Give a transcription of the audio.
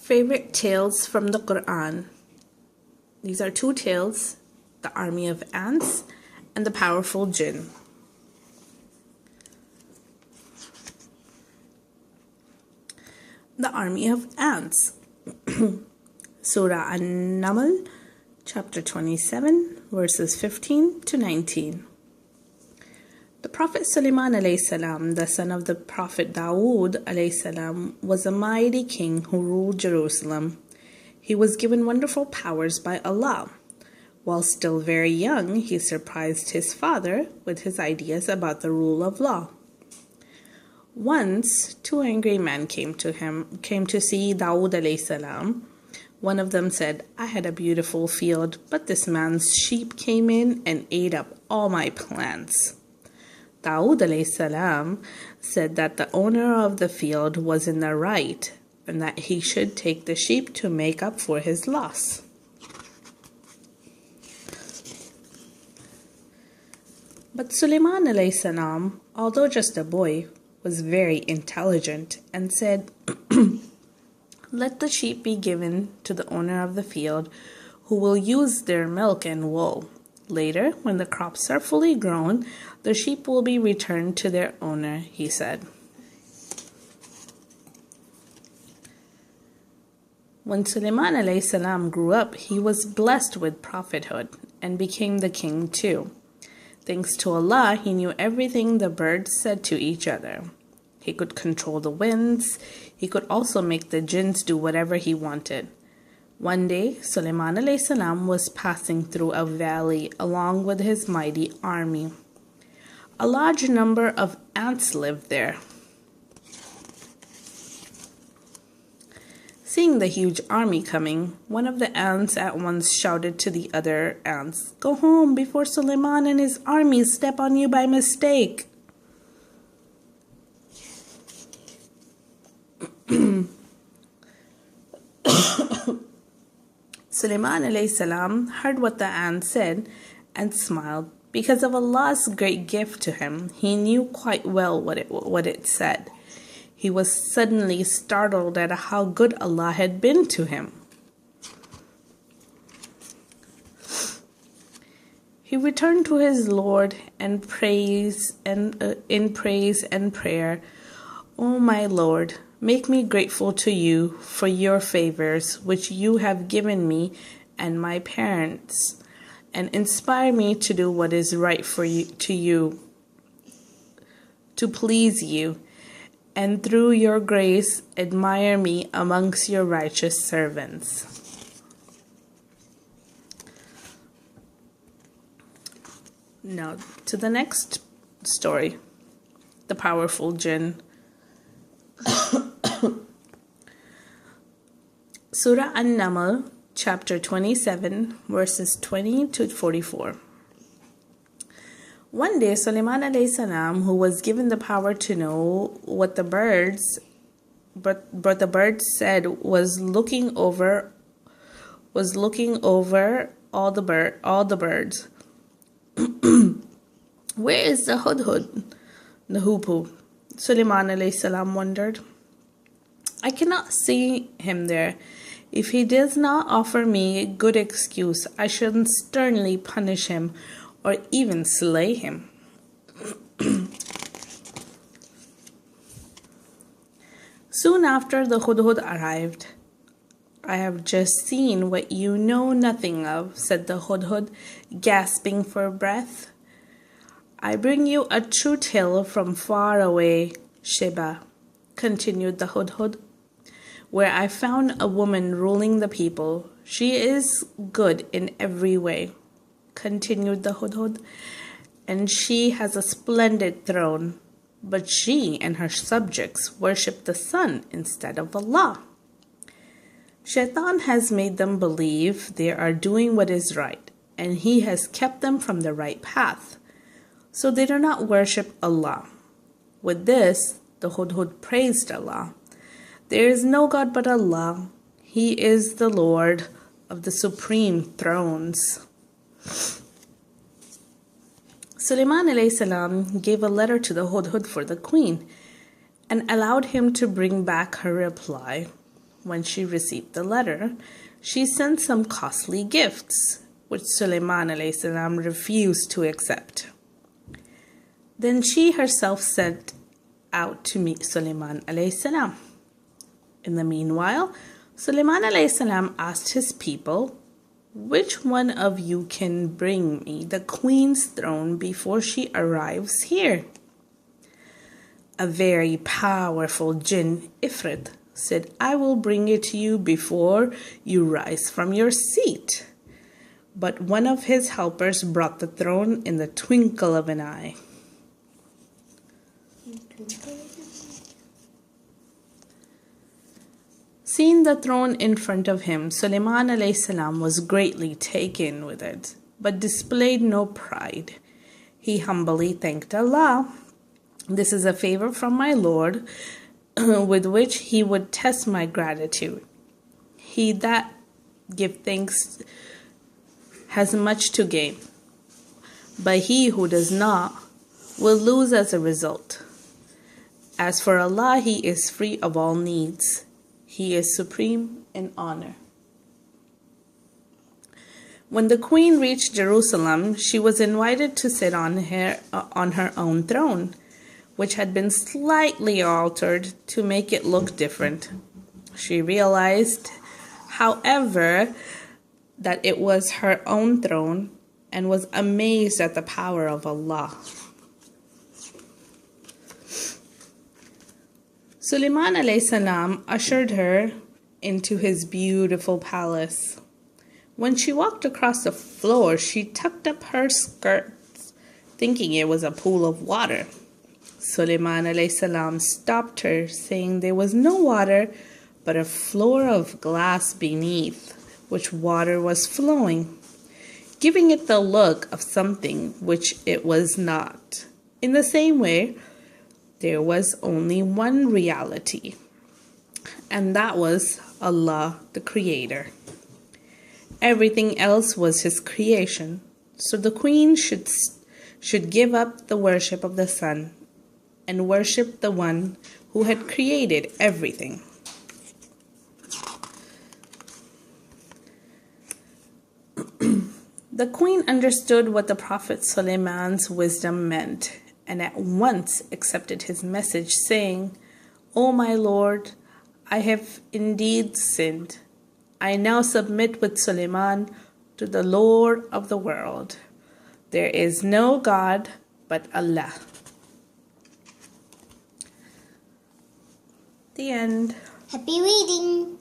Favorite tales from the Qur'an. These are two tales, the army of ants and the powerful jinn. The army of ants. Surah An-Naml, chapter 27, verses 15 to 19. The Prophet Sulaiman alayhi salam, the son of the Prophet Dawood alayhi salam, was a mighty king who ruled Jerusalem. He was given wonderful powers by Allah. While still very young, he surprised his father with his ideas about the rule of law. Once, two angry men came to see Dawood alayhi salam. One of them said, "I had a beautiful field, but this man's sheep came in and ate up all my plants." Dawood alayhi salam said that the owner of the field was in the right and that he should take the sheep to make up for his loss. But Sulaiman alayhi salam, although just a boy, was very intelligent and said, "Let the sheep be given to the owner of the field, who will use their milk and wool. Later, when the crops are fully grown, the sheep will be returned to their owner," he said. When Sulaiman alayhi salam grew up, he was blessed with prophethood and became the king too. Thanks to Allah, he knew everything the birds said to each other. He could control the winds. He could also make the jinns do whatever he wanted. One day, Sulaiman alayhi salam was passing through a valley along with his mighty army. A large number of ants lived there. Seeing the huge army coming, one of the ants at once shouted to the other ants, "Go home before Sulaiman and his army step on you by mistake." Sulaiman alayhi salam heard what the ant said and smiled. Because of Allah's great gift to him, he knew quite well what it said. He was suddenly startled at how good Allah had been to him. He returned to his Lord in praise and prayer. "O my Lord, make me grateful to you for your favors which you have given me and my parents, and inspire me to do what is right to please you, and through your grace admire me amongst your righteous servants." Now to the next story, the powerful jinn. Surah An-Naml, chapter 27, verses 20 to 44. One day, Sulaiman alayhi salam, who was given the power to know what the birds said, was looking over all the birds. "Where is the hudhud, the hoopoe?" Sulaiman alayhi salam wondered. "I cannot see him there. If he does not offer me a good excuse, I shall sternly punish him or even slay him." Soon after, the hudhud arrived. "I have just seen what you know nothing of," said the hudhud, gasping for breath. "I bring you a true tale from far away, Sheba," continued the hudhud, "where I found a woman ruling the people. She is good in every way," continued the hudhud, "and she has a splendid throne, but she and her subjects worship the sun instead of Allah. Shaitan has made them believe they are doing what is right, and he has kept them from the right path, so they do not worship Allah." With this, the hudhud praised Allah. "There is no God but Allah. He is the Lord of the supreme thrones." Sulaiman alayhi salam gave a letter to the hudhud for the queen and allowed him to bring back her reply. When she received the letter, she sent some costly gifts, which Sulaiman alayhi salam refused to accept. Then she herself set out to meet Sulaiman alayhi salam. In the meanwhile, Sulaiman alayhi salam asked his people, "Which one of you can bring me the queen's throne before she arrives here?" A very powerful jinn, Ifrit, said, "I will bring it to you before you rise from your seat." But one of his helpers brought the throne in the twinkle of an eye. Seeing the throne in front of him, Sulaiman alayhi salam was greatly taken with it, but displayed no pride. He humbly thanked Allah. "This is a favor from my Lord, with which he would test my gratitude. He that give thanks has much to gain, but he who does not will lose as a result. As for Allah, he is free of all needs. He is supreme in honor." When the queen reached Jerusalem, she was invited to sit on her own throne, which had been slightly altered to make it look different. She realized, however, that it was her own throne and was amazed at the power of Allah. Sulaiman alayhi salam ushered her into his beautiful palace. When she walked across the floor, she tucked up her skirts, thinking it was a pool of water. Sulaiman alayhi salam stopped her, saying there was no water, but a floor of glass beneath, which water was flowing, giving it the look of something which it was not. In the same way, there was only one reality, and that was Allah, the Creator. Everything else was His creation, so the queen should give up the worship of the sun and worship the one who had created everything. The queen understood what the Prophet Sulaiman's wisdom meant, and at once accepted his message, saying, "O my Lord, I have indeed sinned. I now submit with Sulaiman to the Lord of the world. There is no God but Allah." The end. Happy reading!